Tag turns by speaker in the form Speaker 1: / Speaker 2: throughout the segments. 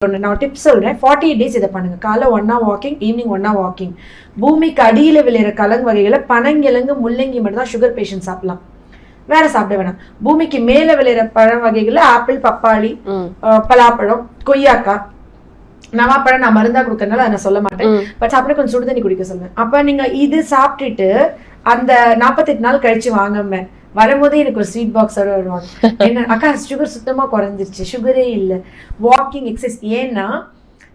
Speaker 1: நான் டிப்ஸ் சொல்றேன். 48 days இதை பண்ணுங்க. காலை 1 hour walking, evening 1 hour walking. பூமிக்கு அடியில விளையிற கலங்கு வகைகளை பனங்கிழங்கு, முள்ளங்கி மட்டும் தான் சுகர் பேஷண்ட் சாப்பிடலாம், வேற சாப்பிட வேணாம். பூமிக்கு மேல விளையிற பழ வகைகள்ல ஆப்பிள், பப்பாளி, பலாப்பழம், கொய்யாக்காய், நவாப்பழம் நான் மருந்தா கொடுக்கறதுனால அதை நான் சொல்ல மாட்டேன். பட் சாப்பிட கொஞ்சம் சுடு தண்ணி குடிக்க சொல்லுவேன். அப்ப நீங்க இது சாப்பிட்டுட்டு அந்த 48 நாள் கழிச்சு வாங்க வரும்போதே எனக்கு ஒரு ஸ்வீட் பாக்ஸோட வருவாங்க. என்ன அக்கா சுகர் சுத்தமா குறைஞ்சிருச்சு, சுகரே இல்லை, வாக்கிங் எக்ஸசைஸ். ஏன்னா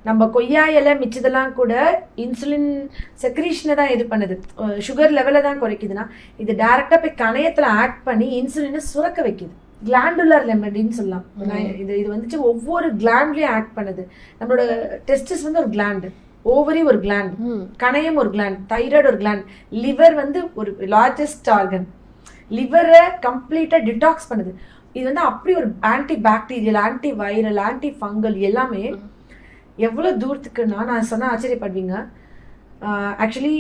Speaker 1: நம்ம கொய்யா இலை மிச்சதெல்லாம் கூட இன்சுலின் செக்ரீஷனை தான் இது பண்ணுது, சுகர் லெவலை தான் குறைக்குதுன்னா இது டைரக்டா போய் கணையத்துல ஆட் பண்ணி இன்சுலினை சுரக்க வைக்குது. கிளாண்டுலர் ரெமெடின்னு சொல்லலாம். இது வந்துட்டு ஒவ்வொரு கிளாண்ட்லயும் ஆக்ட் பண்ணுது. நம்மளோட டெஸ்டிஸ் வந்து ஒரு கிளாண்டு, ஓவரி ஒரு கிளாண்ட், கணையம் ஒரு கிளாண்ட், தைராய்டு ஒரு கிளாண்ட், லிவர் வந்து ஒரு லார்ஜஸ்ட் ஆர்கன். லிவரை கம்ப்ளீட்டா டிடாக்ஸ் பண்ணுது. இது வந்து அப்படி ஒரு anti bacterial, anti viral, anti fungal எல்லாமே எவ்வளவு தூரத்துக்குன்னா நான் சொன்னா ஆச்சரியப்படுவீங்க. ஆக்சுவலி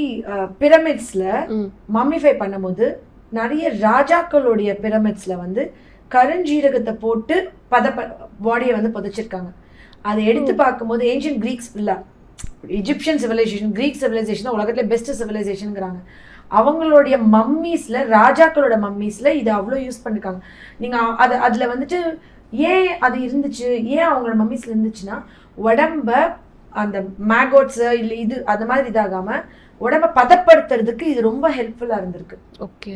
Speaker 1: பிரமிட்ஸ்ல மம்மிஃபை பண்ணும்போது நிறைய ராஜாக்களுடைய பிரமிட்ஸ்ல வந்து கருஞ்சீரகத்தை போட்டு பாடியை வந்து புதைச்சிருக்காங்க. அதை எடுத்து பார்க்கும்போது ஏன்ஷியன்ட் கிரீக்ஸ் இல்ல, இஜிப்சியன் சிவிலைசேஷன், கிரீக் சிவிலைசேஷன் உலகத்துல பெஸ்ட் சிவிலைசேஷன்ங்கிறாங்க. அவங்களுடைய மம்மீஸ்ல, ராஜாக்களோட மம்மீஸ்ல இது அவ்வளவு யூஸ் பண்ணிருக்காங்க. நீங்க அதுல வந்துட்டு ஏன் அது இருந்துச்சு, ஏன் அவங்களோட மம்மீஸ்ல இருந்துச்சுன்னா உடம்ப அந்த மேகோட்ஸ் இல்ல இது அது மாதிரி இதாகாம உடம்ப பதப்படுத்துறதுக்கு இது ரொம்ப ஹெல்ப்ஃபுல்லா இருந்திருக்கு. ஓகே,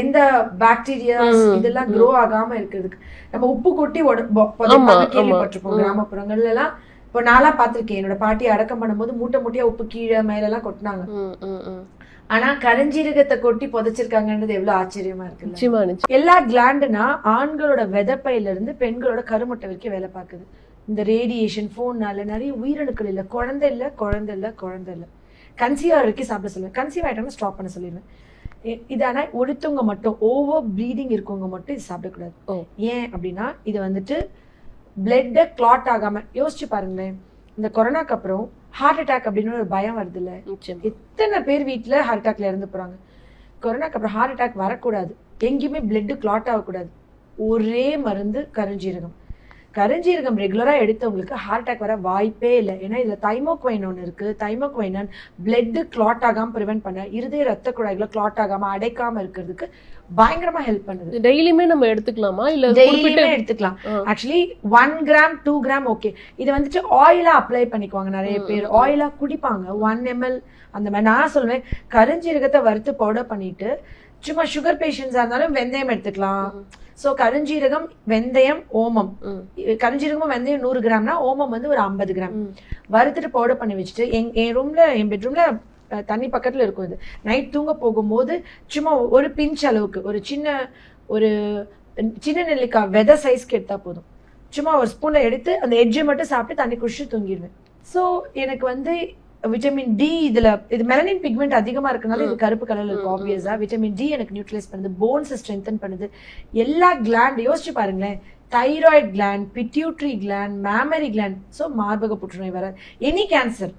Speaker 1: எந்த பாக்டீரியாஸ் இதெல்லாம் க்ரோ ஆகாம இருக்கிறதுக்கு. நம்ம உப்பு கொட்டி கேள்விப்பட்டிருப்போம் கிராமப்புறங்கள்ல எல்லாம். இப்போ நான்லாம் பார்த்திருக்கேன், என்னோட பாட்டி அடக்கம் பண்ணும்போது மூட்டையா உப்பு கீழே மேல எல்லாம் கொட்டினாங்க. ஆனா கருஞ்சீரகத்தை கொட்டி புதைச்சிருக்காங்கன்றது எவ்வளவு ஆச்சரியமா இருக்கு. எல்லா கிளாண்டுனா ஆண்களோட விதைப்பையில இருந்து பெண்களோட கருமுட்டை வரைக்கும் வேலை பார்க்குது. இந்த ரேடியேஷன் போன்னால நிறைய உயிரணுக்கள் இல்ல, குழந்தை இல்ல. கன்சீவ் வரைக்கும் சாப்பிட சொல்லுவேன். கன்சீவ் ஆயிட்டோம்னா ஸ்டாப் பண்ண சொல்லிடுவேன். இது ஆனா ஒருத்தவங்க மட்டும், ஓவர் ப்ளீடிங் இருக்கவங்க மட்டும் இது சாப்பிடக்கூடாது. ஏன் அப்படின்னா இது வந்துட்டு பிளட் கிளாட் ஆகாம. யோசிச்சு பாருங்களேன், இந்த கொரோனாக்கு அப்புறம் ஹார்ட் அட்டாக் அப்படின்னு ஒரு பயம் வருது இல்ல, எத்தனை பேர் வீட்டுல ஹார்ட் அட்டாக்ல இறந்து போறாங்க. கொரோனாக்கு அப்புறம் ஹார்ட் அட்டாக் வரக்கூடாது, எங்கேயுமே பிளட் கிளாட் ஆகக்கூடாது, ஒரே மருந்து கருஞ்சீரகம். கருஞ்சீரகம் ரெகுலரா எடுத்தவங்களுக்கு ஹார்ட் அட்டாக் வர வாய்ப்பே இல்லை. ஏன்னா இதுல தைமோக்வைன் ஒன்று இருக்கு. தைமோக்வைன் பிளட் கிளாட் ஆகாம ப்ரிவென்ட் பண்ண, இருதய ரத்த குழாய்களை கிளாட் ஆகாம அடைக்காம இருக்கிறதுக்கு பயங்கரமா ஹெல்ப் பண்ணுது.
Speaker 2: டெய்லியுமே நம்ம எடுத்துக்கலாமா இல்ல
Speaker 1: டெய்லியுமே எடுத்துக்கலாம். Actually 1 gram 2 gram okay. இது வந்துட்டு ஆயிலா அப்ளை பண்ணிக்குவாங்க நிறைய பேர், ஆயிலா குடிப்பாங்க 1 ml அந்த மாதிரி. நான் சொல்லுவேன் கருஞ்சீரகத்தை வறுத்து பவுடர் பண்ணிட்டு, சும்மா சுகர் பேஷண்ட்ஸா இருந்தாலும் வெந்தயம் எடுத்துக்கலாம். சோ கருஞ்சீரகம், வெந்தயம், ஓமம். கருஞ்சீரகமும் வெந்தயம் 100 கிராம்னா ஓமம் வந்து ஒரு 50 கிராம் வறுத்துட்டு பவுடர் பண்ணி வச்சுட்டு என் ரூம்ல, என் பெட்ரூம்ல தண்ணி பக்கத்துல இருக்கும். இது நைட் தூங்க போகும்போது சும்மா ஒரு பிஞ்ச் அளவுக்கு ஒரு சின்ன நெல்லிக்காய் விதை சைஸ்க்கு எடுத்தா போதும். சும்மா ஒரு ஸ்பூன்ல எடுத்து அந்த எட்ஜை மட்டும் சாப்பிட்டு தண்ணி குடிச்சு தூங்கிடுவேன். ஸோ எனக்கு வந்து விட்டமின் டி, இது மெலனின் பிக்மெண்ட் அதிகமா இருக்கனால இது கருப்பு கலர்ல இருக்கு. ஆப்வியஸா விட்டமின் டி எனக்கு நியூட்ரலைஸ் பண்ணுது, போன்ஸ் ஸ்ட்ரென்தன் பண்ணுது. எல்லா கிளாண்ட் யோசிச்சு பாருங்களேன், thyroid gland, pituitary gland, mammary gland. So மார்பக புற்றுநோய் வராது, எனி கேன்சர்.